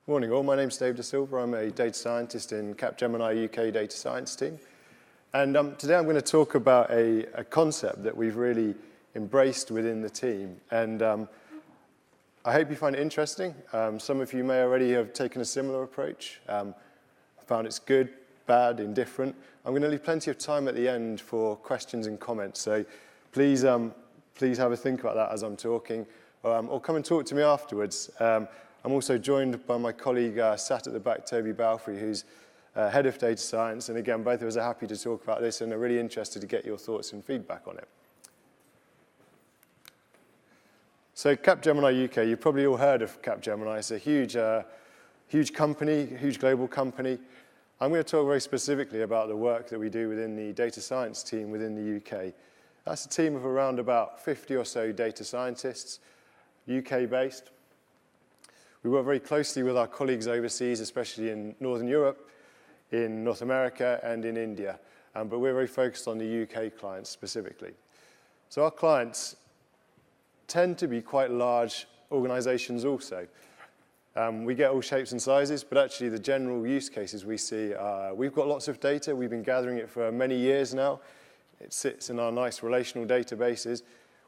Morning all, my name's Silva. I'm a data scientist in Capgemini UK Data Science team. And today I'm going to talk about a concept that we've really embraced within the team. And I hope you find it interesting. Some of you may already have taken a similar approach. Found it's good, bad, indifferent. I'm going to leave plenty of time at the end for questions and comments. So please have a think about that as I'm talking. Or come and talk to me afterwards. I'm also joined by my colleague sat at the back, Toby Balfrey, who's head of data science. And again, both of us are happy to talk about this and are really interested to get your thoughts and feedback on it. So Capgemini UK, you've probably all heard of Capgemini. It's a huge company, huge global company. I'm going to talk very specifically about the work that we do within the data science team within the UK. That's a team of around about 50 or so data scientists, UK-based. We work very closely with our colleagues overseas, especially in Northern Europe, in North America, and in India. But we're very focused on the UK clients specifically. So our clients tend to be quite large organizations also. We get all shapes and sizes, but actually the general use cases we see are, we've got lots of data. We've been gathering it for many years now. It sits in our nice relational databases.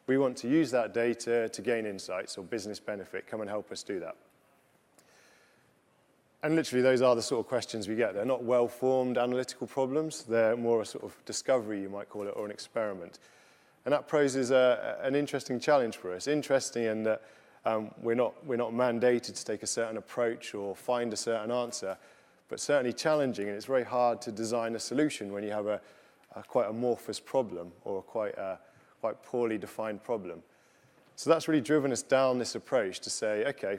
We want to use that data to gain insights or business benefit. Come and help us do that. And literally, those are the sort of questions we get. They're not well-formed analytical problems. They're more a sort of discovery, you might call it, or an experiment. And that poses an interesting challenge for us. Interesting in that we're not mandated to take a certain approach or find a certain answer, but certainly challenging. And it's very hard to design a solution when you have a quite amorphous problem or quite poorly defined problem. So that's really driven us down this approach to say, okay,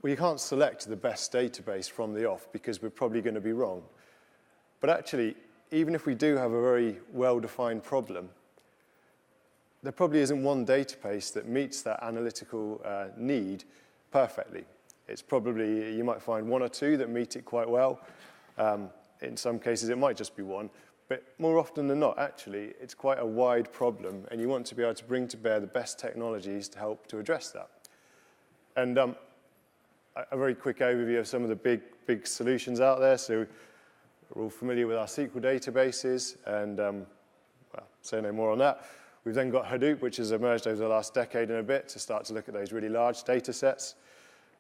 well, you can't select the best database from the off because we're probably going to be wrong. But actually, even if we do have a very well-defined problem, there probably isn't one database that meets that analytical need perfectly. It's probably, you might find one or two that meet it quite well. In some cases, it might just be one. But more often than not, actually, it's quite a wide problem, and you want to be able to bring to bear the best technologies to help to address that. And a very quick overview of some of the big solutions out there. So we're all familiar with our SQL databases, and well, say no more on that. We've then got Hadoop, which has emerged over the last decade and a bit to start to look at those really large data sets.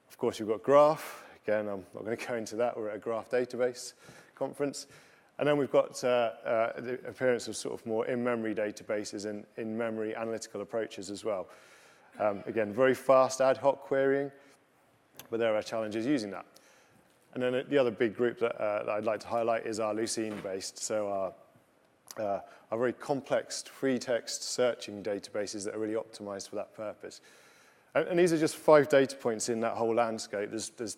Of course, you've got Graph. Again, I'm not going to go into that. We're at a Graph database conference. And then we've got the appearance of sort of more in-memory databases and in-memory analytical approaches as well. Again, very fast ad hoc querying, but there are challenges using that. And then the other big group that I'd like to highlight is our Lucene-based, so our very complex free text searching databases that are really optimized for that purpose. And these are just 5 data points in that whole landscape. There's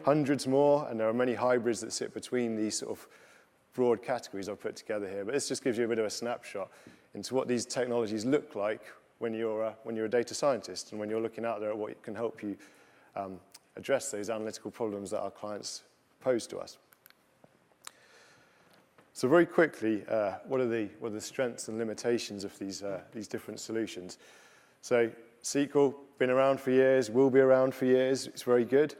hundreds more, and there are many hybrids that sit between these sort of broad categories I've put together here. But this just gives you a bit of a snapshot into what these technologies look like when you're a data scientist and when you're looking out there at what can help you address those analytical problems that our clients pose to us. So very quickly, what are the strengths and limitations of these different solutions? So SQL, been around for years, will be around for years. It's very good,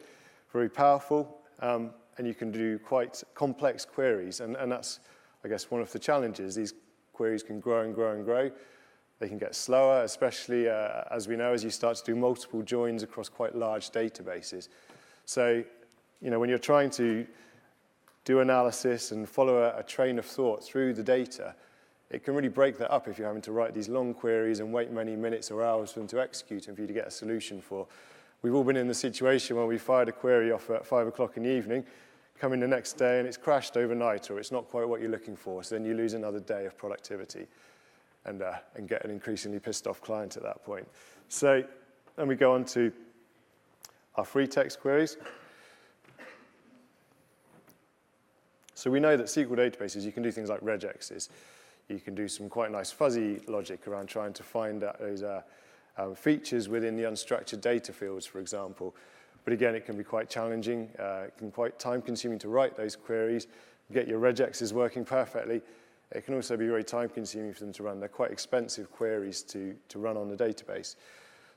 very powerful, and you can do quite complex queries. And that's, I guess, one of the challenges. These queries can grow and grow and grow. They can get slower, especially, as we know, as you start to do multiple joins across quite large databases. So, when you're trying to do analysis and follow a train of thought through the data, it can really break that up if you're having to write these long queries and wait many minutes or hours for them to execute and for you to get a solution for. We've all been in the situation where we fired a query off at 5 o'clock in the evening, come in the next day and it's crashed overnight or it's not quite what you're looking for. So then you lose another day of productivity. And get an increasingly pissed off client at that point. So then we go on to our free text queries. So we know that SQL databases, you can do things like regexes. You can do some quite nice fuzzy logic around trying to find those features within the unstructured data fields, for example. But again, it can be quite challenging. It can be quite time-consuming to write those queries, get your regexes working perfectly. It can also be very time-consuming for them to run. They're quite expensive queries to run on the database.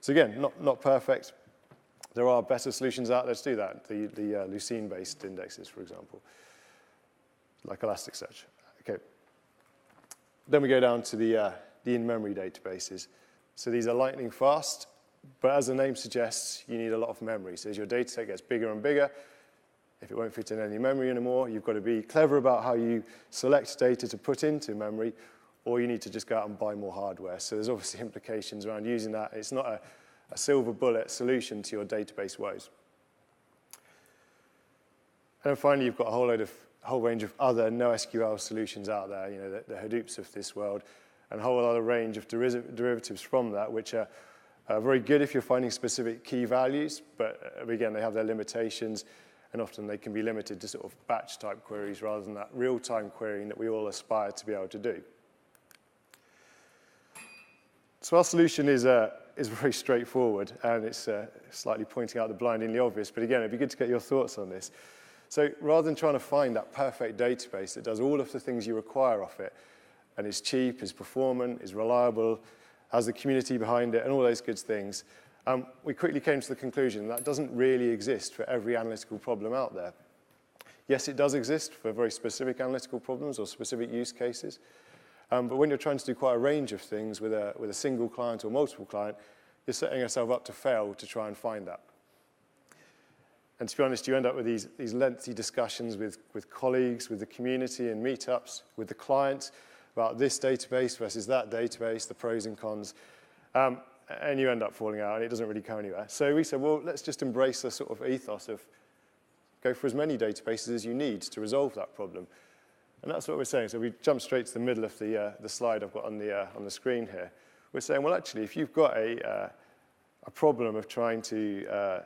So again, not perfect. There are better solutions out there to do that, the Lucene-based indexes, for example, like Elasticsearch. Okay. Then we go down to the in-memory databases. So these are lightning fast, but as the name suggests, you need a lot of memory. So as your data set gets bigger and bigger, if it won't fit in any memory anymore, you've got to be clever about how you select data to put into memory, or you need to just go out and buy more hardware. So there's obviously implications around using that. It's not a silver bullet solution to your database woes. And then finally, you've got a whole range of other NoSQL solutions out there, the Hadoops of this world, and a whole other range of derivatives from that, which are very good if you're finding specific key values, but again, they have their limitations, and often they can be limited to sort of batch-type queries rather than that real-time querying that we all aspire to be able to do. So our solution is very straightforward, and it's slightly pointing out the blindingly obvious, but again, it'd be good to get your thoughts on this. So rather than trying to find that perfect database that does all of the things you require of it, and is cheap, is performant, is reliable, has the community behind it, and all those good things, we quickly came to the conclusion that doesn't really exist for every analytical problem out there. Yes, it does exist for very specific analytical problems or specific use cases, but when you're trying to do quite a range of things with a single client or multiple client, you're setting yourself up to fail to try and find that. And to be honest, you end up with these lengthy discussions with colleagues, with the community and meetups, with the client about this database versus that database, the pros and cons, and you end up falling out, and it doesn't really go anywhere. So we said, well, let's just embrace the sort of ethos of go for as many databases as you need to resolve that problem. And that's what we're saying. So we jump straight to the middle of the slide I've got on the screen here. We're saying, well, actually, if you've got a problem of trying to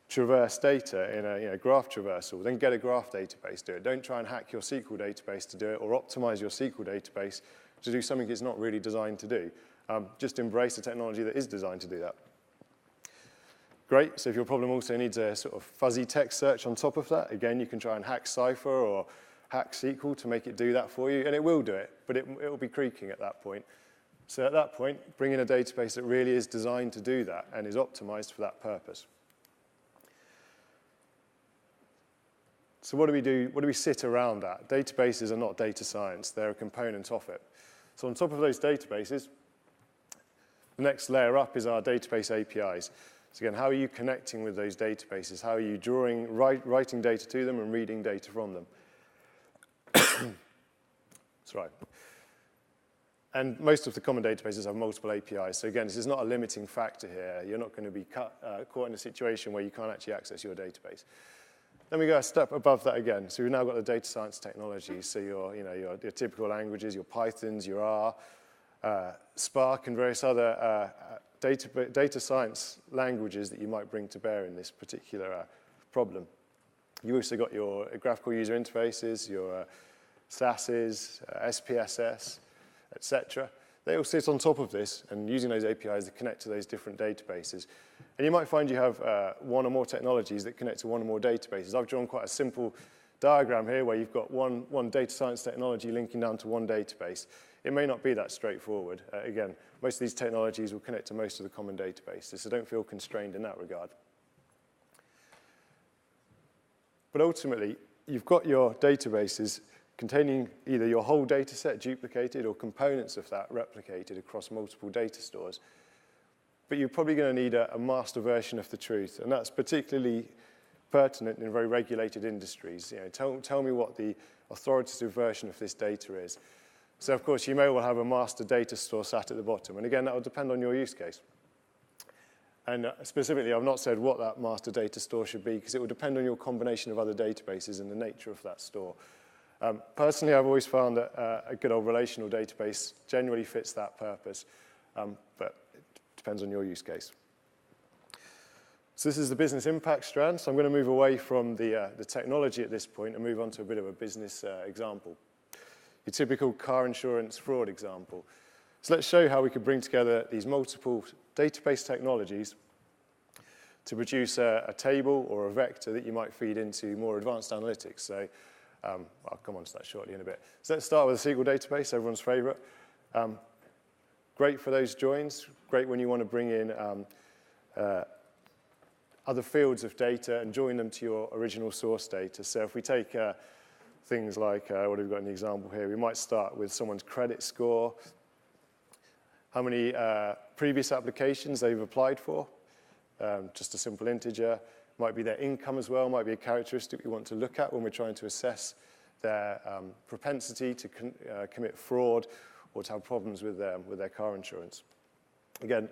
traverse data in a graph traversal, then get a graph database, do it. Don't try and hack your SQL database to do it or optimize your SQL database to do something it's not really designed to do. Just embrace a technology that is designed to do that. Great, so if your problem also needs a sort of fuzzy text search on top of that, again, you can try and hack Cypher or hack SQL to make it do that for you, and it will do it, but it will be creaking at that point. So at that point, bring in a database that really is designed to do that and is optimized for that purpose. So what do we do? What do we sit around that? Databases are not data science. They're a component of it. So on top of those databases, the next layer up is our database APIs. So again, how are you connecting with those databases? How are you writing data to them and reading data from them? That's right. And most of the common databases have multiple APIs. So again, this is not a limiting factor here. You're not going to be caught in a situation where you can't actually access your database. Then we go a step above that again. So we've now got the data science technologies. So your typical languages, your Pythons, your R, Spark, and various other data science languages that you might bring to bear in this particular problem. You've also got your graphical user interfaces, your SASs, SPSS, etc. They all sit on top of this, and using those APIs to connect to those different databases. And you might find you have one or more technologies that connect to one or more databases. I've drawn quite a simple diagram here where you've got one data science technology linking down to one database. It may not be that straightforward. Again, most of these technologies will connect to most of the common databases, so don't feel constrained in that regard. But ultimately, you've got your databases containing either your whole data set duplicated or components of that replicated across multiple data stores. But you're probably going to need a master version of the truth, and that's particularly pertinent in very regulated industries. Tell me what the authoritative version of this data is. So, of course, you may well have a master data store sat at the bottom, and again, that will depend on your use case. And specifically, I've not said what that master data store should be, because it will depend on your combination of other databases and the nature of that store. Personally, I've always found that a good old relational database generally fits that purpose, but it depends on your use case. So this is the business impact strand, so I'm going to move away from the technology at this point and move on to a bit of a business example. Your typical car insurance fraud example. So let's show you how we could bring together these multiple database technologies to produce a table or a vector that you might feed into more advanced analytics. So I'll come on to that shortly in a bit. So let's start with a SQL database, everyone's favorite. Great for those joins, great when you want to bring in other fields of data and join them to your original source data. So if we take things like, what have we got in the example here? We might start with someone's credit score, how many previous applications they've applied for, just a simple integer. Might be their income as well, might be a characteristic we want to look at when we're trying to assess their propensity to commit fraud or to have problems with their car insurance. Again,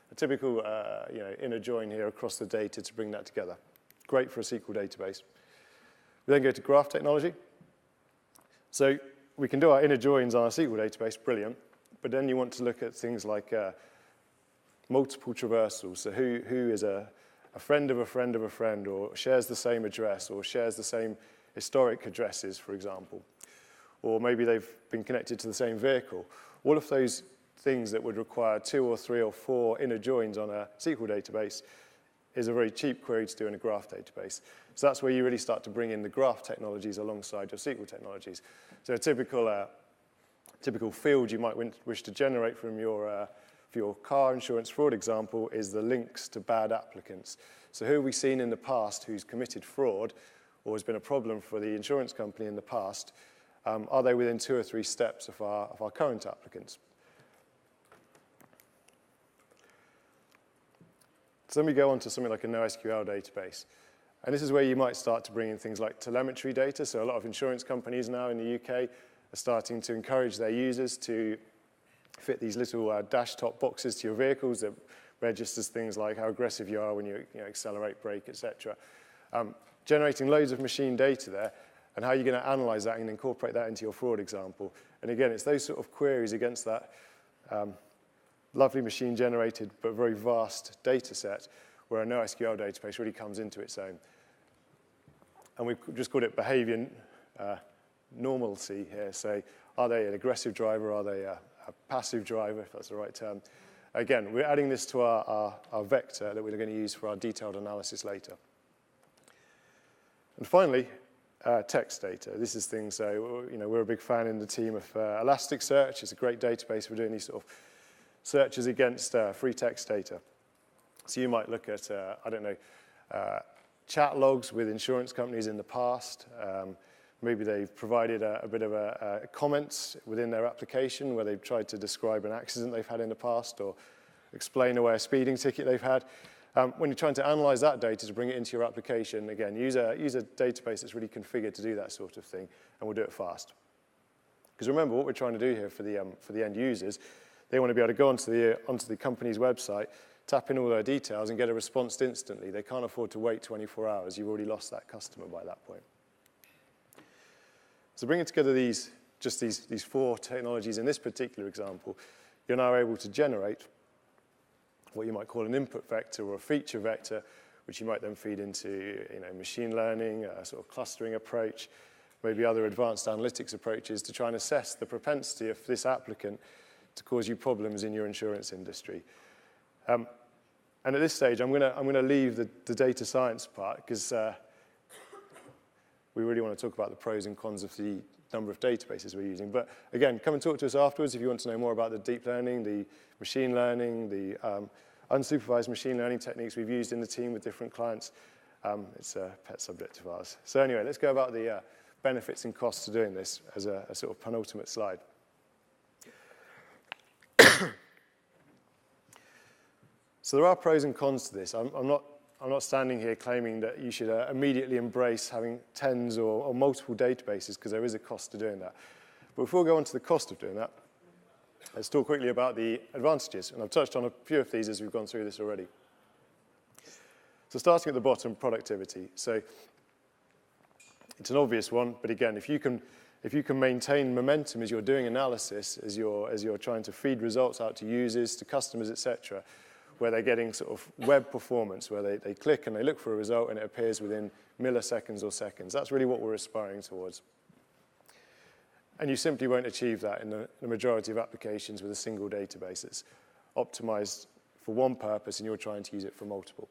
a typical inner join here across the data to bring that together. Great for a SQL database. We then go to graph technology. So we can do our inner joins on our SQL database, brilliant, but then you want to look at things like multiple traversals. So who is a friend of a friend of a friend, or shares the same address, or shares the same historic addresses, for example. Or maybe they've been connected to the same vehicle. All of those things that would require 2 or 3 or 4 inner joins on a SQL database is a very cheap query to do in a graph database. So that's where you really start to bring in the graph technologies alongside your SQL technologies. So a typical field you might wish to generate from for your car insurance fraud example is the links to bad applicants. So who have we seen in the past who's committed fraud or has been a problem for the insurance company in the past? Are they within 2 or 3 steps of our current applicants? So then we go on to something like a NoSQL database. And this is where you might start to bring in things like telemetry data. So a lot of insurance companies now in the UK are starting to encourage their users to fit these little dash-top boxes to your vehicles that registers things like how aggressive you are when you accelerate, brake, etc. Generating loads of machine data there, and how you're going to analyze that and incorporate that into your fraud example. And again, it's those sort of queries against that lovely machine-generated but very vast data set where a NoSQL database really comes into its own. And we've just called it behavior normalcy here. So are they an aggressive driver? Are they a passive driver, if that's the right term? Again, we're adding this to our vector that we're going to use for our detailed analysis later. And finally, text data. This is things, so we're a big fan in the team of Elasticsearch. It's a great database for doing these sort of searches against free text data. So you might look at, chat logs with insurance companies in the past. Maybe they've provided a bit of a comments within their application where they've tried to describe an accident they've had in the past or explain away a speeding ticket they've had. When you're trying to analyze that data to bring it into your application, again, use a database that's really configured to do that sort of thing, and we'll do it fast. Because remember, what we're trying to do here for the end users, they want to be able to go onto the company's website, tap in all their details, and get a response instantly. They can't afford to wait 24 hours. You've already lost that customer by that point. So bringing together these 4 technologies in this particular example, you're now able to generate what you might call an input vector or a feature vector, which you might then feed into machine learning, a sort of clustering approach, maybe other advanced analytics approaches to try and assess the propensity of this applicant to cause you problems in your insurance industry. And at this stage, I'm going to leave the data science part because we really want to talk about the pros and cons of the number of databases we're using. But again, come and talk to us afterwards if you want to know more about the deep learning, the machine learning, the unsupervised machine learning techniques we've used in the team with different clients. It's a pet subject of ours. So anyway, let's go about the benefits and costs of doing this as a sort of penultimate slide. So there are pros and cons to this. I'm not standing here claiming that you should immediately embrace having tens or multiple databases, because there is a cost to doing that. But before we go on to the cost of doing that, let's talk quickly about the advantages. And I've touched on a few of these as we've gone through this already. So starting at the bottom, productivity. So it's an obvious one, but again, if you can maintain momentum as you're doing analysis, as you're trying to feed results out to users, to customers, etc., where they're getting sort of web performance, where they click and they look for a result and it appears within milliseconds or seconds. That's really what we're aspiring towards. And you simply won't achieve that in the majority of applications with a single database that's optimized for one purpose and you're trying to use it for multiple.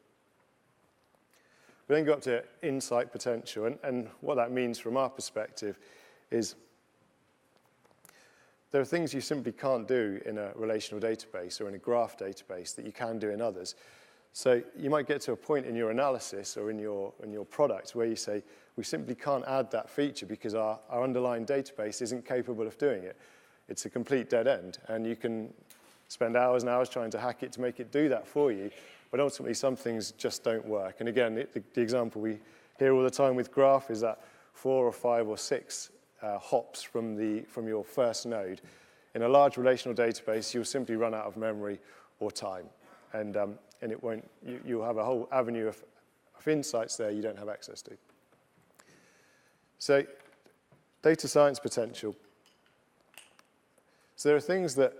We then go up to insight potential, and what that means from our perspective is there are things you simply can't do in a relational database or in a graph database that you can do in others. So you might get to a point in your analysis or in your product where you say, we simply can't add that feature because our underlying database isn't capable of doing it. It's a complete dead end, and you can spend hours and hours trying to hack it to make it do that for you, but ultimately some things just don't work. And again, the example we hear all the time with graph is that 4 or 5 or 6 hops from your first node. In a large relational database, you'll simply run out of memory or time, and it won't. You'll have a whole avenue of insights there you don't have access to. So, data science potential. So there are things that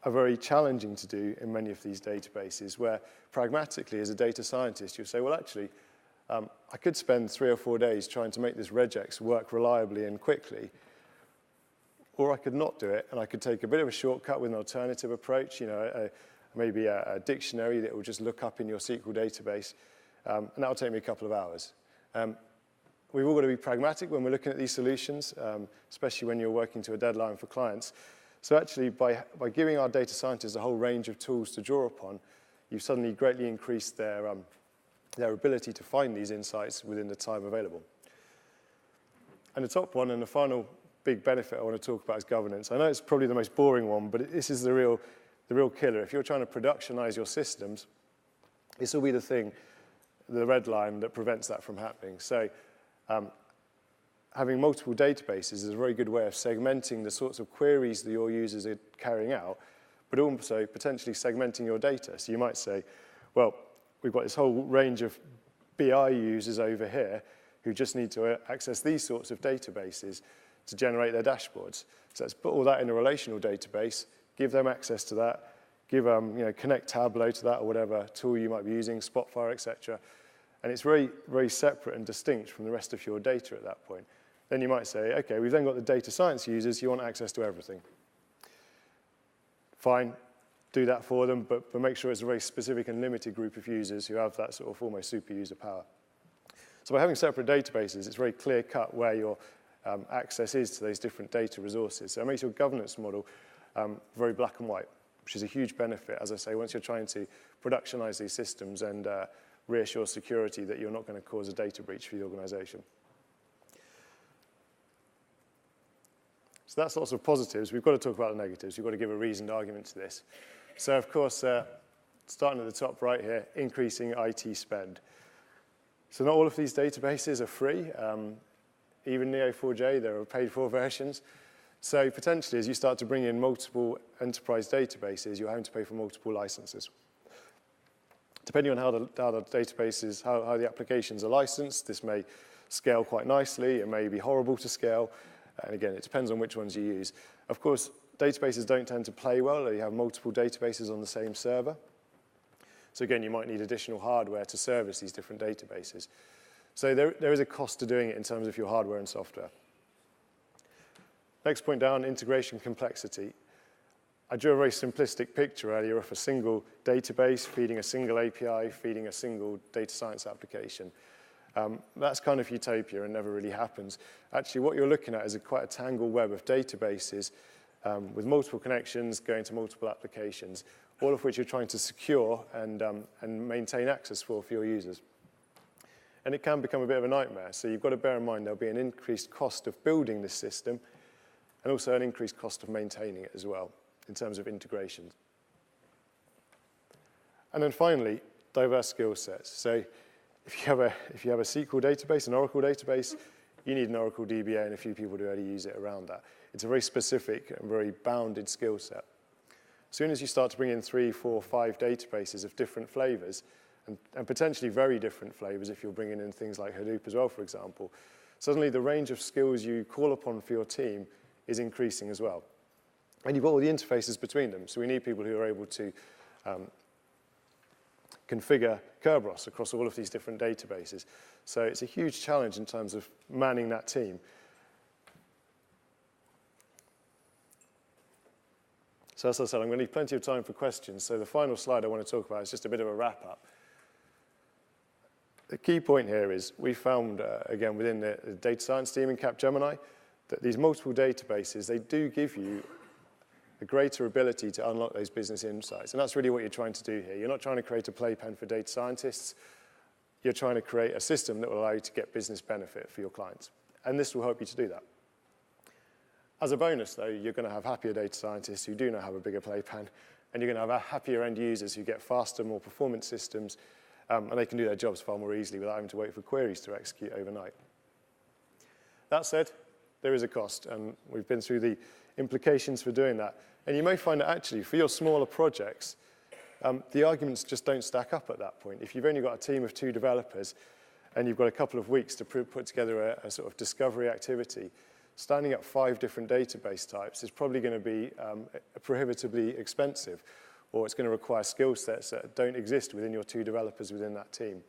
are very challenging to do in many of these databases where pragmatically as a data scientist you'll say, well actually, I could spend 3 or 4 days trying to make this regex work reliably and quickly, or I could not do it and I could take a bit of a shortcut with an alternative approach, maybe a dictionary that will just look up in your SQL database, and that will take me a couple of hours. We've all got to be pragmatic when we're looking at these solutions, especially when you're working to a deadline for clients. So actually, by giving our data scientists a whole range of tools to draw upon, you've suddenly greatly increased their ability to find these insights within the time available. And the top one, and the final big benefit I want to talk about is governance. I know it's probably the most boring one, but this is the real killer. If you're trying to productionize your systems, this will be the thing, the red line that prevents that from happening. So having multiple databases is a very good way of segmenting the sorts of queries that your users are carrying out, but also potentially segmenting your data. So you might say, well, we've got this whole range of BI users over here who just need to access these sorts of databases to generate their dashboards. So let's put all that in a relational database, give them access to that, connect Tableau to that or whatever tool you might be using, Spotfire, etc. And it's very, very separate and distinct from the rest of your data at that point. Then you might say, okay, we've then got the data science users, you want access to everything. Fine, do that for them, but make sure it's a very specific and limited group of users who have that sort of almost super user power. So by having separate databases, it's very clear cut where your access is to those different data resources. So it makes your governance model very black and white, which is a huge benefit, as I say, once you're trying to productionize these systems and reassure security that you're not going to cause a data breach for the organization. So that's lots of positives. We've got to talk about the negatives. We've got to give a reasoned argument to this. So, of course, starting at the top right here, increasing IT spend. So not all of these databases are free. Even Neo4j, there are paid-for versions. So potentially, as you start to bring in multiple enterprise databases, you're having to pay for multiple licenses. Depending on how the databases, how the applications are licensed, this may scale quite nicely. It may be horrible to scale. And again, it depends on which ones you use. Of course, databases don't tend to play well. You have multiple databases on the same server. So again, you might need additional hardware to service these different databases. So there is a cost to doing it in terms of your hardware and software. Next point down, integration complexity. I drew a very simplistic picture earlier of a single database feeding a single API, feeding a single data science application. That's kind of utopia and never really happens. Actually, what you're looking at is quite a tangled web of databases with multiple connections going to multiple applications, all of which you're trying to secure and maintain access for your users. And it can become a bit of a nightmare. So you've got to bear in mind there'll be an increased cost of building this system and also an increased cost of maintaining it as well in terms of integrations. And then finally, diverse skill sets. So if you have a SQL database, an Oracle database, you need an Oracle DBA and a few people to already use it around that. It's a very specific and very bounded skill set. As soon as you start to bring in 3, 4, 5 databases of different flavors, and potentially very different flavors if you're bringing in things like Hadoop as well, for example, suddenly the range of skills you call upon for your team is increasing as well. And you've got all the interfaces between them. So we need people who are able to configure Kerberos across all of these different databases. So it's a huge challenge in terms of manning that team. So as I said, I'm going to need plenty of time for questions. So the final slide I want to talk about is just a bit of a wrap-up. The key point here is we found, again, within the data science team in Capgemini, that these multiple databases, they do give you a greater ability to unlock those business insights. And that's really what you're trying to do here. You're not trying to create a playpen for data scientists. You're trying to create a system that will allow you to get business benefit for your clients. And this will help you to do that. As a bonus, though, you're going to have happier data scientists who do now have a bigger playpen, and you're going to have happier end users who get faster, more performance systems, and they can do their jobs far more easily without having to wait for queries to execute overnight. That said, there is a cost, and we've been through the implications for doing that. And you may find that actually, for your smaller projects, the arguments just don't stack up at that point. If you've only got a team of 2 developers, and you've got a couple of weeks to put together a sort of discovery activity, standing up 5 different database types is probably going to be prohibitively expensive, or it's going to require skill sets that don't exist within your 2 developers within that team.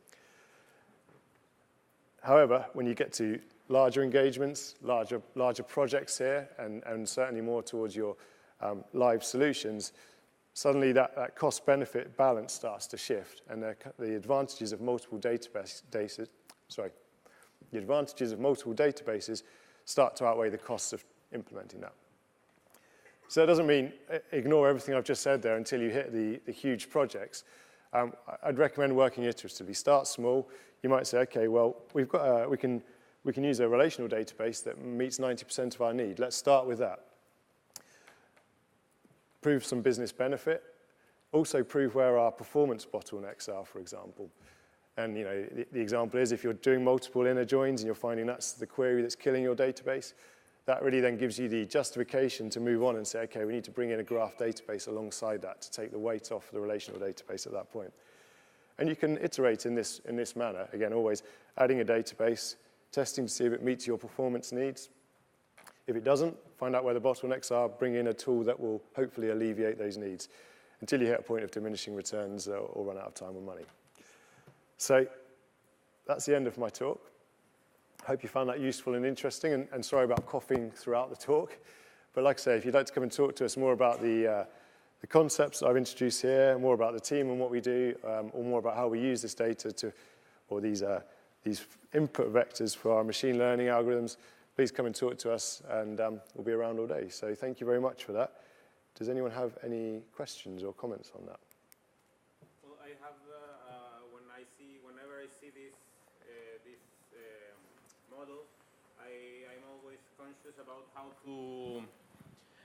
However, when you get to larger engagements, larger projects here, and certainly more towards your live solutions, suddenly that cost-benefit balance starts to shift, and the advantages of multiple databases start to outweigh the costs of implementing that. So that doesn't mean ignore everything I've just said there until you hit the huge projects. I'd recommend working iteratively. Start small. You might say, okay, well, we can use a relational database that meets 90% of our need. Let's start with that. Prove some business benefit. Also prove where our performance bottlenecks are, for example. And the example is if you're doing multiple inner joins and you're finding that's the query that's killing your database, that really then gives you the justification to move on and say, okay, we need to bring in a graph database alongside that to take the weight off the relational database at that point. And you can iterate in this manner, again, always adding a database, testing to see if it meets your performance needs. If it doesn't, find out where the bottlenecks are, bring in a tool that will hopefully alleviate those needs until you hit a point of diminishing returns or run out of time or money. So that's the end of my talk. I hope you found that useful and interesting, and sorry about coughing throughout the talk. But like I say, if you'd like to come and talk to us more about the concepts I've introduced here, more about the team and what we do, or more about how we use this data or these input vectors for our machine learning algorithms, please come and talk to us, and we'll be around all day. So thank you very much for that. Does anyone have any questions or comments on that? Well, I have, whenever I see this model, I'm always conscious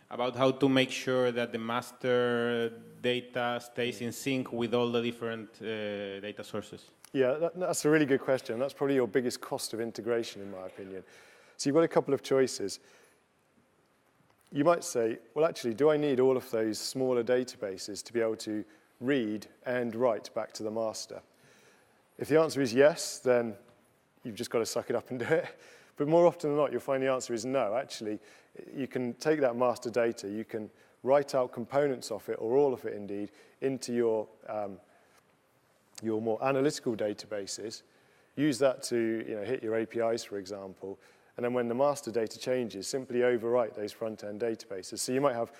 about how to make sure that the master data stays in sync with all the different data sources. Yeah, that's a really good question. That's probably your biggest cost of integration, in my opinion. So you've got a couple of choices. You might say, well, actually, do I need all of those smaller databases to be able to read and write back to the master? If the answer is yes, then you've just got to suck it up and do it. But more often than not, you'll find the answer is no. Actually, you can take that master data, you can write out components of it, or all of it indeed, into your more analytical databases, use that to hit your APIs, for example, and then when the master data changes, simply overwrite those front-end databases. So you might have,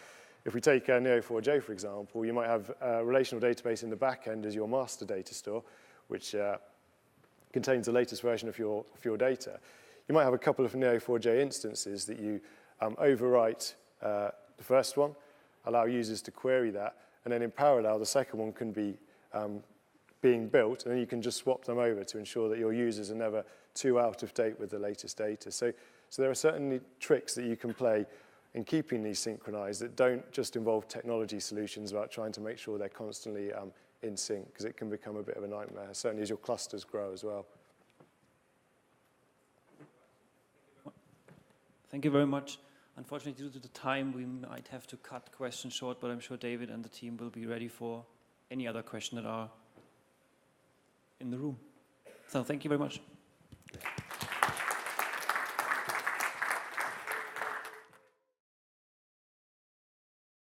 if we take Neo4j, for example, you might have a relational database in the back end as your master data store, which contains the latest version of your data. You might have a couple of Neo4j instances that you overwrite the first one, allow users to query that, and then in parallel, the second one can be being built, and then you can just swap them over to ensure that your users are never too out of date with the latest data. So there are certainly tricks that you can play in keeping these synchronized that don't just involve technology solutions about trying to make sure they're constantly in sync, because it can become a bit of a nightmare, certainly as your clusters grow as well. Thank you very much. Unfortunately, due to the time, we might have to cut questions short, but I'm sure David and the team will be ready for any other questions that are in the room. So thank you very much.